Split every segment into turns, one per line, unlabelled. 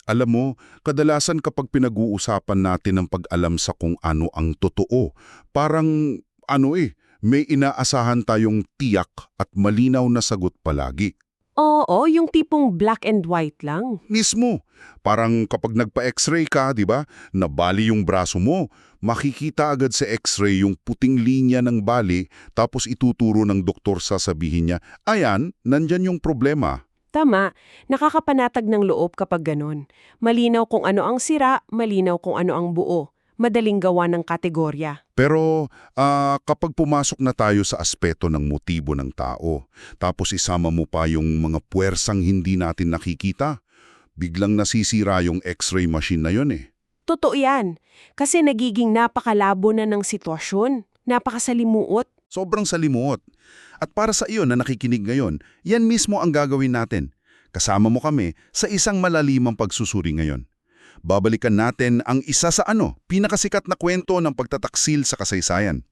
Alam mo, kadalasan kapag pinag-uusapan natin ang pag-alam sa kung ano ang totoo, parang may inaasahan tayong tiyak at malinaw na sagot palagi.
Oo, yung tipong black and white lang.
Mismo, parang kapag nagpa-x-ray ka, di ba, nabali yung braso mo, makikita agad sa x-ray yung puting linya ng bali, tapos ituturo ng doktor sasabihin niya, ayan, nandyan yung problema.
Tama, nakakapanatag ng loob kapag ganon. Malinaw kung ano ang sira, malinaw kung ano ang buo. Madaling gawa ng kategorya.
Pero kapag pumasok na tayo sa aspeto ng motibo ng tao, tapos isama mo pa yung mga puwersang hindi natin nakikita, biglang nasisira yung x-ray machine na yun eh.
Totoo yan. Kasi nagiging napakalabo na ng sitwasyon. Napakasalimuot.
Sobrang salimuot. At para sa iyo na nakikinig ngayon, yan mismo ang gagawin natin. Kasama mo kami sa isang malalimang pagsusuri ngayon. Babalikan natin ang isa sa pinakasikat na kwento ng pagtataksil sa kasaysayan.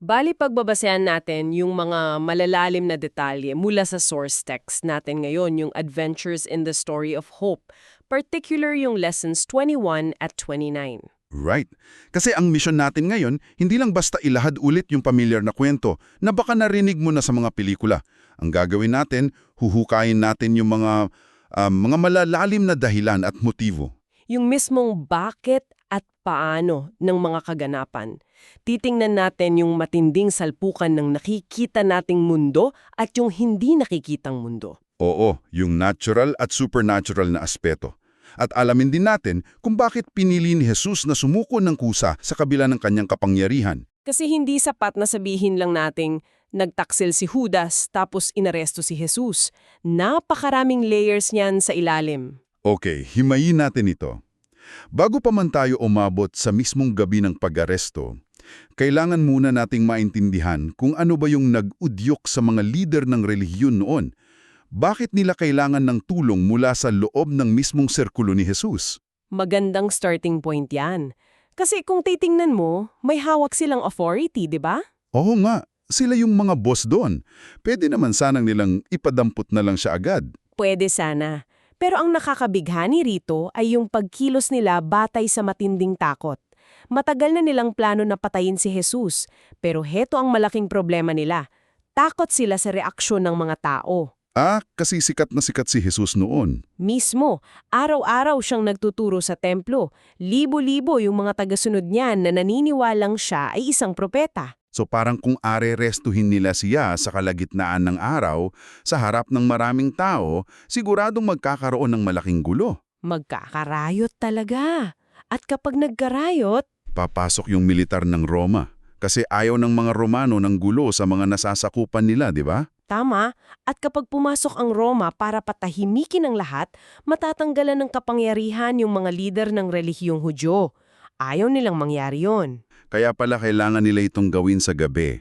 Bali pagbabasehan natin yung mga malalalim na detalye mula sa source text natin ngayon, yung Adventures in the Story of Hope, particular yung lessons 21 at 29.
Right. Kasi ang mission natin ngayon, hindi lang basta ilahad ulit yung pamilyar na kwento na baka narinig mo na sa mga pelikula. Ang gagawin natin, huhukayin natin yung mga malalalim na dahilan at motibo.
Yung mismong bakit at paano ng mga kaganapan. Titingnan natin yung matinding salpukan ng nakikita nating mundo at yung hindi nakikitang mundo.
Oo, yung natural at supernatural na aspeto. At alamin din natin kung bakit pinili ni Jesus na sumuko ng kusa sa kabila ng kanyang kapangyarihan.
Kasi hindi sapat na sabihin lang nating nagtaksil si Judas tapos inaresto si Jesus. Napakaraming layers niyan sa ilalim.
Okay, himayin natin ito. Bago pa man tayo umabot sa mismong gabi ng pag-aresto, kailangan muna nating maintindihan kung ano ba yung nag-udyok sa mga lider ng relihiyon noon. Bakit nila kailangan ng tulong mula sa loob ng mismong sirkulo ni Jesus?
Magandang starting point yan. Kasi kung titingnan mo, may hawak silang authority, di ba?
Oo nga, sila yung mga boss doon. Pwede naman sanang nilang ipadampot na lang siya agad.
Pwede sana. Pero ang nakakabighani rito ay yung pagkilos nila batay sa matinding takot. Matagal na nilang plano na patayin si Jesus, pero heto ang malaking problema nila. Takot sila sa reaksyon ng mga tao.
Kasi sikat na sikat si Jesus noon.
Mismo, araw-araw siyang nagtuturo sa templo. Libo-libo yung mga tagasunod niyan na naniniwalang siya ay isang propeta.
So parang kung arerestuhin nila siya sa kalagitnaan ng araw, sa harap ng maraming tao, siguradong magkakaroon ng malaking gulo.
Magkakarayot talaga. At kapag nagkarayot,
Papasok yung militar ng Roma. Kasi ayaw ng mga Romano ng gulo sa mga nasasakupan nila, di ba?
tama, at kapag pumasok ang Roma para patahimikin ang lahat, matatanggalan ng kapangyarihan yung mga lider ng relihiyong Hudyo. Ayaw nilang mangyari yon.
Kaya pala kailangan nila itong gawin sa gabi,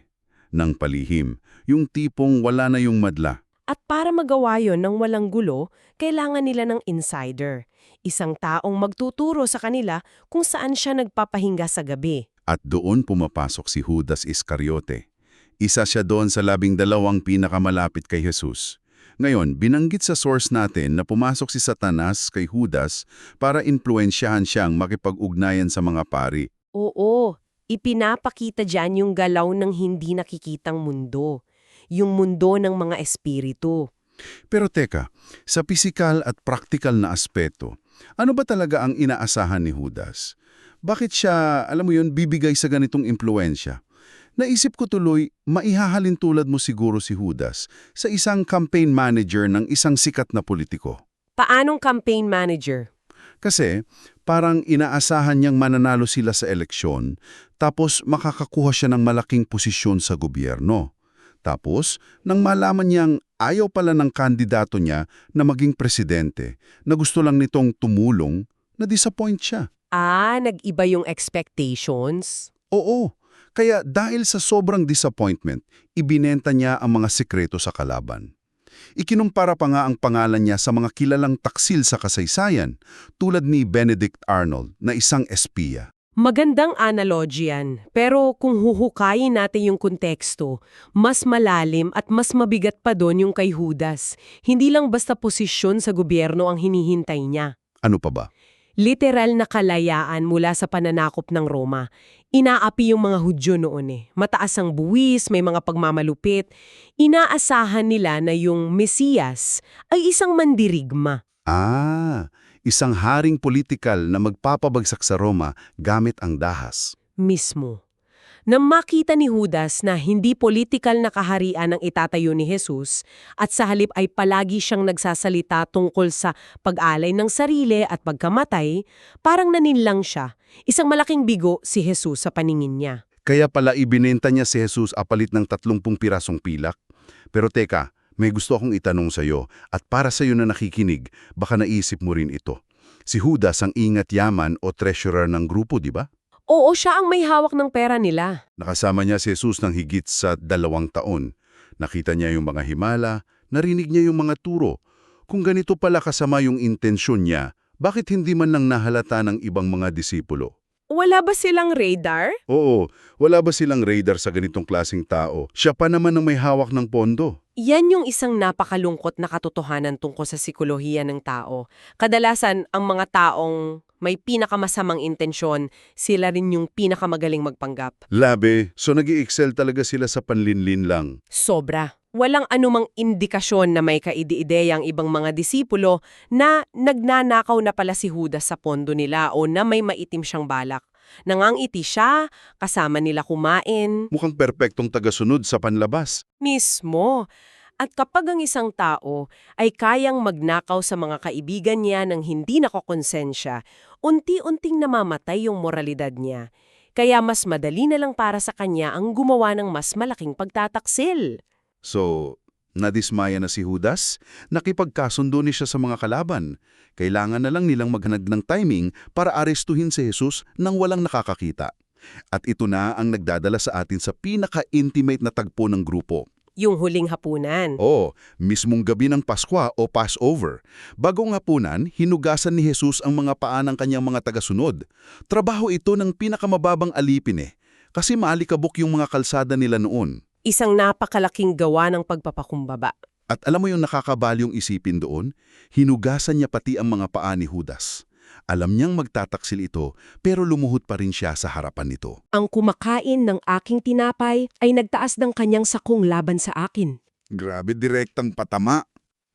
ng palihim, yung tipong wala na yung madla.
At para magawa yon ng walang gulo, kailangan nila ng insider. Isang taong magtuturo sa kanila kung saan siya nagpapahinga sa gabi.
At doon pumapasok si Judas Iscariote. Isa siya doon sa 12 pinakamalapit kay Jesus. Ngayon, binanggit sa source natin na pumasok si Satanas kay Judas para impluensyahan siyang makipag-ugnayan sa mga pari.
Oo, ipinapakita dyan yung galaw ng hindi nakikitang mundo. Yung mundo ng mga espiritu.
Pero teka, sa pisikal at praktikal na aspeto, ano ba talaga ang inaasahan ni Judas? Bakit siya, alam mo yun, bibigay sa ganitong impluensya? Naisip ko tuloy, maihahalin tulad mo siguro si Judas sa isang campaign manager ng isang sikat na politiko.
Paanong campaign manager?
Kasi parang inaasahan niyang mananalo sila sa eleksyon, tapos makakakuha siya ng malaking posisyon sa gobyerno. Tapos, nang malaman niyang ayaw pala ng kandidato niya na maging presidente, na gusto lang nitong tumulong, na-disappoint siya.
Nag-iba yung expectations?
Oo, kaya dahil sa sobrang disappointment, ibinenta niya ang mga sikreto sa kalaban. Ikinumpara pa nga ang pangalan niya sa mga kilalang taksil sa kasaysayan, tulad ni Benedict Arnold na isang espiya.
Magandang analogy yan, pero kung huhukayin natin yung konteksto, mas malalim at mas mabigat pa doon yung kay Judas. Hindi lang basta posisyon sa gobyerno ang hinihintay niya.
Ano pa ba?
Literal na kalayaan mula sa pananakop ng Roma. Inaapi yung mga Hudyo noon eh. Mataas ang buwis, may mga pagmamalupit. Inaasahan nila na yung Mesiyas ay isang mandirigma.
Isang haring politikal na magpapabagsak sa Roma gamit ang dahas.
Mismo. Nang makita ni Judas na hindi politikal na kaharian ang itatayo ni Jesus at sa halip ay palagi siyang nagsasalita tungkol sa pag-alay ng sarili at pagkamatay, parang naninlang siya. Isang malaking bigo si Jesus sa paningin niya.
Kaya pala ibinenta niya si Jesus apalit ng 30 pirasong pilak. Pero teka, may gusto akong itanong sa'yo at para sa'yo na nakikinig, baka naisip mo rin ito. Si Judas ang ingat yaman o treasurer ng grupo, di ba?
Oo, siya ang may hawak ng pera nila.
Nakasama niya si Jesus ng higit sa 2 taon. Nakita niya yung mga himala, narinig niya yung mga turo. Kung ganito pala kasama yung intensyon niya, bakit hindi man lang nahalata ng ibang mga disipulo?
Wala ba silang radar?
Oo, wala ba silang radar sa ganitong klaseng tao? Siya pa naman ang may hawak ng pondo.
Yan yung isang napakalungkot na katotohanan tungkol sa sikolohiya ng tao. Kadalasan, ang mga taong may pinakamasamang intensyon, sila rin yung pinakamagaling magpanggap.
Labe, so nag-i-excel talaga sila sa panlinlin lang.
Sobra. Walang anumang indikasyon na may kaide-ideya ang ibang mga disipulo na nagnanakaw na pala si Judas sa pondo nila o na may maitim siyang balak. Nangangiti siya, kasama nila kumain.
Mukhang perpektong tagasunod sa panlabas.
Mismo. At kapag ang isang tao ay kayang magnakaw sa mga kaibigan niya nang hindi nakokonsensya, unti-unting namamatay yung moralidad niya. Kaya mas madali na lang para sa kanya ang gumawa ng mas malaking pagtataksil.
So, nadismaya na si Judas? Nakipagkasundo ni siya sa mga kalaban. Kailangan na lang nilang maghanad ng timing para arestuhin si Jesus nang walang nakakakita. At ito na ang nagdadala sa atin sa pinaka-intimate na tagpo ng grupo.
Yung huling hapunan.
Oo, mismong gabi ng Paskwa o Passover. Bagong hapunan, hinugasan ni Jesus ang mga paa ng kanyang mga tagasunod. Trabaho ito ng pinakamababang alipin kasi maalikabok yung mga kalsada nila noon.
Isang napakalaking gawa ng pagpapakumbaba.
At alam mo yung nakakabalyong isipin doon? Hinugasan niya pati ang mga paa ni Judas. Alam niyang magtataksil ito, pero lumuhod pa rin siya sa harapan nito.
Ang kumakain ng aking tinapay ay nagtaas ng kanyang sakong laban sa akin.
Grabe, direktang patama.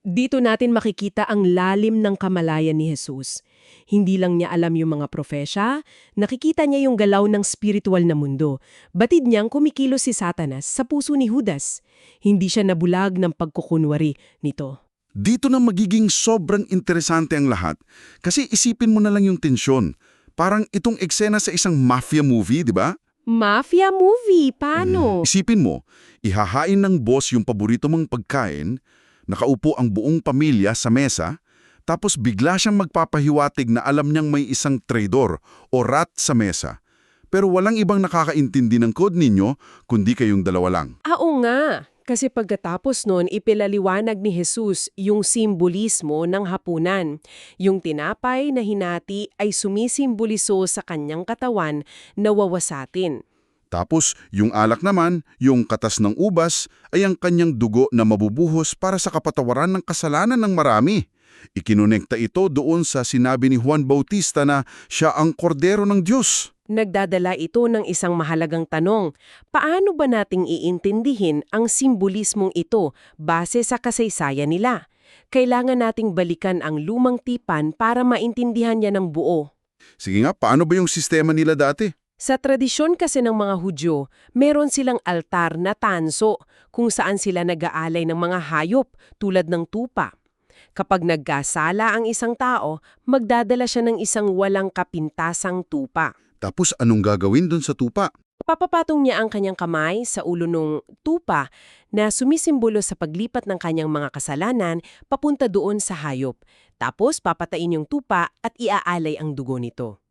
Dito natin makikita ang lalim ng kamalayan ni Jesus. Hindi lang niya alam yung mga propesya, nakikita niya yung galaw ng spiritual na mundo. Batid niyang kumikilos si Satanas sa puso ni Judas. Hindi siya nabulag ng pagkukunwari nito.
Dito na magiging sobrang interesante ang lahat. Kasi isipin mo na lang yung tensyon. Parang itong eksena sa isang mafia movie, di ba?
Mafia movie? Paano?
Isipin mo, ihahain ng boss yung paborito mong pagkain, nakaupo ang buong pamilya sa mesa, tapos bigla siyang magpapahiwatig na alam niyang may isang traidor o rat sa mesa. Pero walang ibang nakakaintindi ng code ninyo, kundi kayong dalawa lang.
Oo nga. Kasi pagkatapos noon, ipilaliwanag ni Jesus yung simbolismo ng hapunan. Yung tinapay na hinati ay sumisimboliso sa kanyang katawan na wawasatin.
Tapos, yung alak naman, yung katas ng ubas, ay ang kanyang dugo na mabubuhos para sa kapatawaran ng kasalanan ng marami. Ikinonekta ito doon sa sinabi ni Juan Bautista na siya ang kordero ng Diyos.
Nagdadala ito ng isang mahalagang tanong. Paano ba nating iintindihin ang simbolismong ito base sa kasaysayan nila? Kailangan nating balikan ang lumang tipan para maintindihan niya ng buo.
Sige nga, paano ba yung sistema nila dati?
Sa tradisyon kasi ng mga Hudyo, meron silang altar na tanso kung saan sila nag-aalay ng mga hayop tulad ng tupa. Kapag nagkasala ang isang tao, magdadala siya ng isang walang kapintasang tupa.
Tapos anong gagawin dun sa tupa?
Papapatong niya ang kanyang kamay sa ulo ng tupa na sumisimbolo sa paglipat ng kanyang mga kasalanan papunta doon sa hayop. Tapos papatain yung tupa at iaalay ang dugo nito.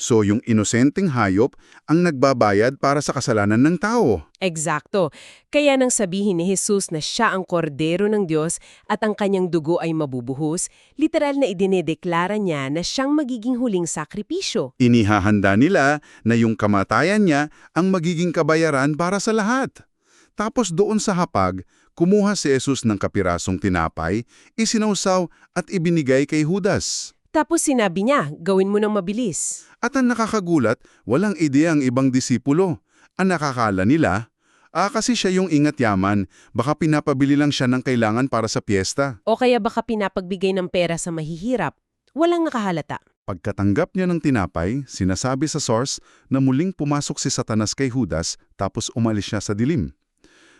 So yung inosenteng hayop ang nagbabayad para sa kasalanan ng tao.
Eksakto. Kaya nang sabihin ni Jesus na siya ang kordero ng Diyos at ang kanyang dugo ay mabubuhos, literal na idinedeklara niya na siyang magiging huling sakripisyo.
Inihahanda nila na yung kamatayan niya ang magiging kabayaran para sa lahat. Tapos doon sa hapag, kumuha si Jesus ng kapirasong tinapay, isinawsaw at ibinigay kay Judas.
Tapos sinabi niya, gawin mo ng mabilis.
At ang nakakagulat, walang ideya ang ibang disipulo. Ang nakakala nila, kasi siya yung ingat yaman, baka pinapabili lang siya ng kailangan para sa piyesta.
O kaya baka pinapagbigay ng pera sa mahihirap. Walang nakahalata.
Pagkatanggap niya ng tinapay, sinasabi sa source na muling pumasok si Satanas kay Judas tapos umalis siya sa dilim.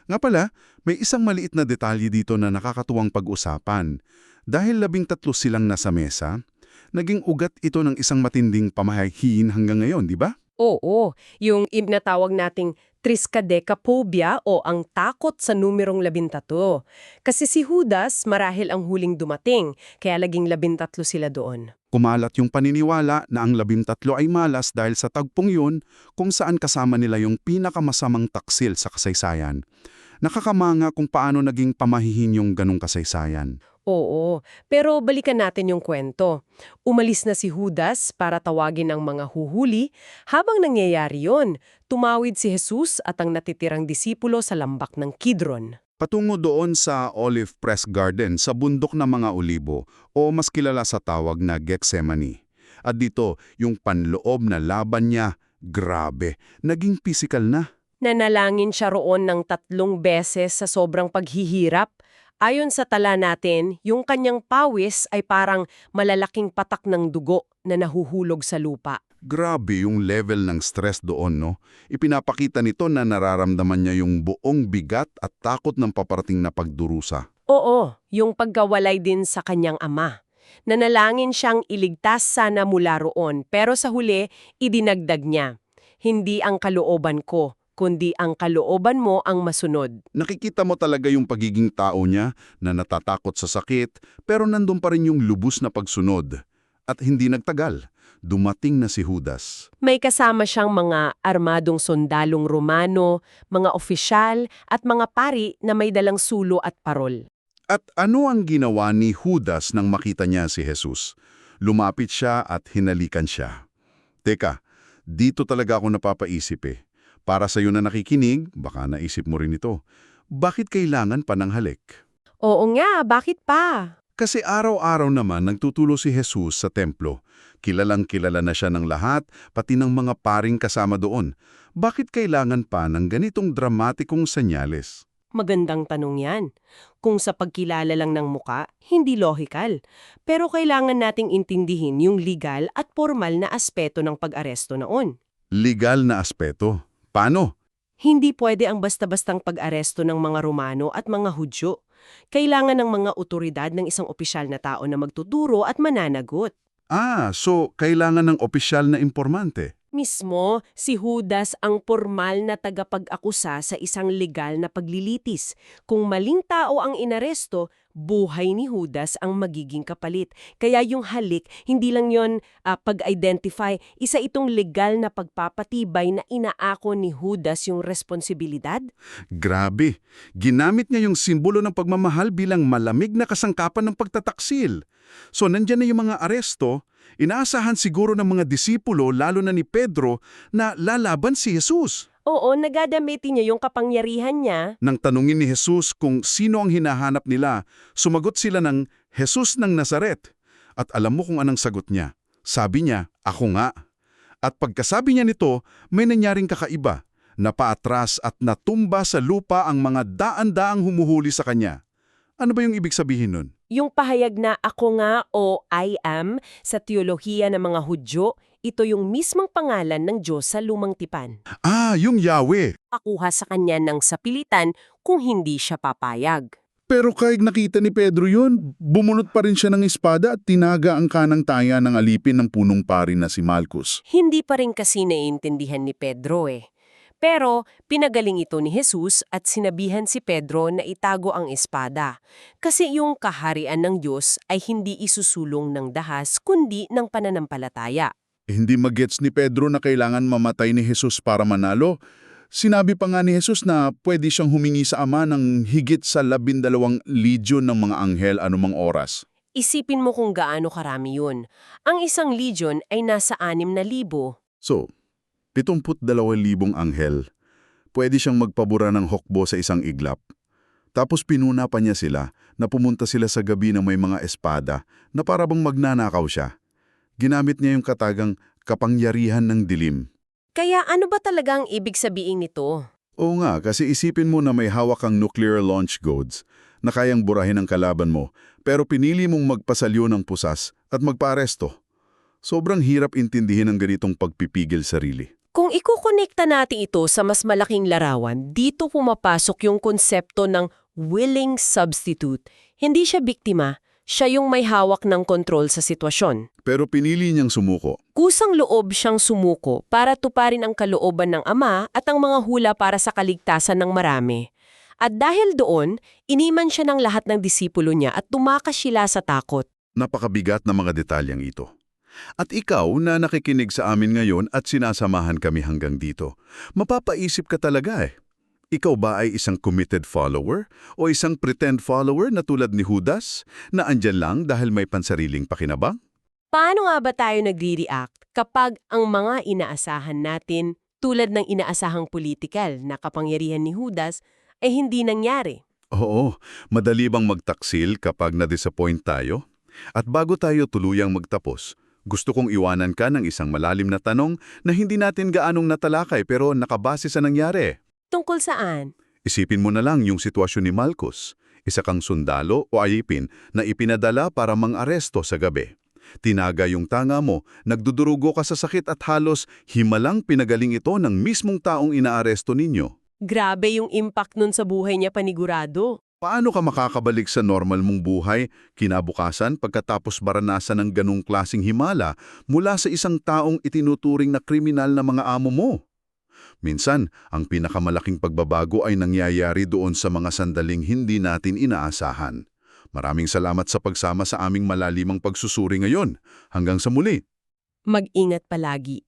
Nga pala, may isang maliit na detalye dito na nakakatuwang pag-usapan. Dahil 13 silang nasa mesa, naging ugat ito ng isang matinding pamahiin hanggang ngayon, di ba?
Oo, yung ibnatawag nating triskaidekaphobia o ang takot sa numerong 13. Kasi si Judas marahil ang huling dumating, kaya laging 13 sila doon.
Kumalat yung paniniwala na ang 13 ay malas dahil sa tagpong yun kung saan kasama nila yung pinakamasamang taksil sa kasaysayan. Nakakamanga kung paano naging pamahihin yung ganong kasaysayan.
Oo, pero balikan natin yung kwento. Umalis na si Judas para tawagin ang mga huhuli. Habang nangyayari yon, tumawid si Jesus at ang natitirang disipulo sa lambak ng Kidron.
Patungo doon sa Olive Press Garden sa bundok ng mga olibo o mas kilala sa tawag na Gethsemane. At dito, yung panloob na laban niya, grabe, naging physical na.
Nanalangin siya roon ng 3 beses sa sobrang paghihirap. Ayon sa tala natin, yung kanyang pawis ay parang malalaking patak ng dugo na nahuhulog sa lupa.
Grabe yung level ng stress doon, no? Ipinapakita nito na nararamdaman niya yung buong bigat at takot ng paparating na pagdurusa.
Oo, yung pagkawalay din sa kanyang ama. Nanalangin siyang iligtas sana mula roon, pero sa huli, idinagdag niya, hindi ang kalooban ko, kundi ang kalooban mo ang masunod.
Nakikita mo talaga yung pagiging tao niya na natatakot sa sakit, pero nandun pa rin yung lubos na pagsunod. At hindi nagtagal, dumating na si Judas.
May kasama siyang mga armadong sundalong Romano, mga opisyal at mga pari na may dalang sulo at parol.
At ano ang ginawa ni Judas nang makita niya si Jesus? Lumapit siya at hinalikan siya. Teka, dito talaga ako napapaisip eh. Para sa iyo na nakikinig, baka naisip mo rin ito. Bakit kailangan pa ng halik?
Oo nga, bakit pa?
Kasi araw-araw naman nagtutulo si Jesus sa templo. Kilalang kilala na siya ng lahat, pati ng mga paring kasama doon. Bakit kailangan pa ng ganitong dramatikong senyales?
Magandang tanong yan. Kung sa pagkilala lang ng muka, hindi lohikal. Pero kailangan nating intindihin yung legal at formal na aspeto ng pag-aresto noon.
Legal na aspeto. Paano?
Hindi pwede ang basta-bastang pag-aresto ng mga Romano at mga Hudyo. Kailangan ng mga otoridad ng isang opisyal na tao na magtuturo at mananagot.
So kailangan ng opisyal na impormante.
Mismo, si Judas ang formal na tagapag-akusa sa isang legal na paglilitis. Kung maling tao ang inaresto, buhay ni Judas ang magiging kapalit. Kaya yung halik, hindi lang yon pag-identify, isa itong legal na pagpapatibay na inaako ni Judas yung responsibilidad.
Grabe, ginamit niya yung simbolo ng pagmamahal bilang malamig na kasangkapan ng pagtataksil. So nandyan na yung mga aresto, inaasahan siguro ng mga disipulo lalo na ni Pedro na lalaban si Jesus.
Oo, nagadamitin niya yung kapangyarihan niya.
Nang tanungin ni Jesus kung sino ang hinahanap nila, sumagot sila ng Jesus ng Nazaret. At alam mo kung anong sagot niya? Sabi niya, ako nga. At pagkasabi niya nito, may nangyaring kakaiba. Napaatras at natumba sa lupa ang mga daan-daang humuhuli sa kanya. Ano ba yung ibig sabihin nun?
Yung pahayag na ako nga o I am sa teolohiya ng mga Hudyo, ito yung mismong pangalan ng Diyos sa Lumang Tipan.
Yung Yahweh.
Pakuha sa kanya ng sapilitan kung hindi siya papayag.
Pero kahit nakita ni Pedro yun, bumunot pa rin siya ng espada at tinaga ang kanang taya ng alipin ng punong pari na si Malchus.
Hindi pa rin kasi naiintindihan ni Pedro eh. Pero pinagaling ito ni Jesus at sinabihan si Pedro na itago ang espada. Kasi yung kaharian ng Diyos ay hindi isusulong ng dahas kundi ng pananampalataya.
Hindi magets ni Pedro na kailangan mamatay ni Jesus para manalo. Sinabi pa nga ni Jesus na pwede siyang humingi sa Ama ng higit sa 12 legion ng mga anghel anumang oras.
Isipin mo kung gaano karami yun. Ang isang legion ay nasa 6,000.
So, 72,000 anghel. Pwede siyang magpabura ng hukbo sa isang iglap. Tapos pinuna pa niya sila na pumunta sila sa gabi na may mga espada na para bang magnanakaw siya. Ginamit niya yung katagang kapangyarihan ng dilim.
Kaya ano ba talagang ibig sabihin nito?
Oo nga, kasi isipin mo na may hawak kang nuclear launch codes na kayang burahin ang kalaban mo, pero pinili mong magpasalyo ng pusas at magpaaresto. Sobrang hirap intindihin ang ganitong pagpipigil sarili.
Kung ikukonekta natin ito sa mas malaking larawan, dito pumapasok yung konsepto ng willing substitute. Hindi siya biktima, siya yung may hawak ng kontrol sa sitwasyon.
Pero pinili niyang sumuko.
Kusang loob siyang sumuko para tuparin ang kalooban ng ama at ang mga hula para sa kaligtasan ng marami. At dahil doon, iniman siya ng lahat ng disipulo niya at tumakas sila sa takot.
Napakabigat na mga detalyang ito. At ikaw na nakikinig sa amin ngayon at sinasamahan kami hanggang dito, mapapaisip ka talaga eh. Ikaw ba ay isang committed follower o isang pretend follower na tulad ni Judas na andyan lang dahil may pansariling pakinabang?
Paano nga ba tayo nagre-react kapag ang mga inaasahan natin, tulad ng inaasahang politikal na kapangyarihan ni Judas, ay hindi nangyari?
Oo, madali bang magtaksil kapag na-disappoint tayo? At bago tayo tuluyang magtapos, gusto kong iwanan ka ng isang malalim na tanong na hindi natin gaanong natalakay pero nakabase sa nangyari.
Tungkol saan?
Isipin mo na lang yung sitwasyon ni Malchus, isa kang sundalo o ayipin na ipinadala para mang-aresto sa gabi. Tinaga yung tanga mo, nagdudurugo ka sa sakit at halos himalang pinagaling ito ng mismong taong inaaresto ninyo.
Grabe yung impact nun sa buhay niya panigurado.
Paano ka makakabalik sa normal mong buhay kinabukasan pagkatapos baranasan ng ganong klasing himala mula sa isang taong itinuturing na kriminal na mga amo mo? Minsan, ang pinakamalaking pagbabago ay nangyayari doon sa mga sandaling hindi natin inaasahan. Maraming salamat sa pagsama sa aming malalimang pagsusuri ngayon. Hanggang sa muli.
Mag-ingat palagi.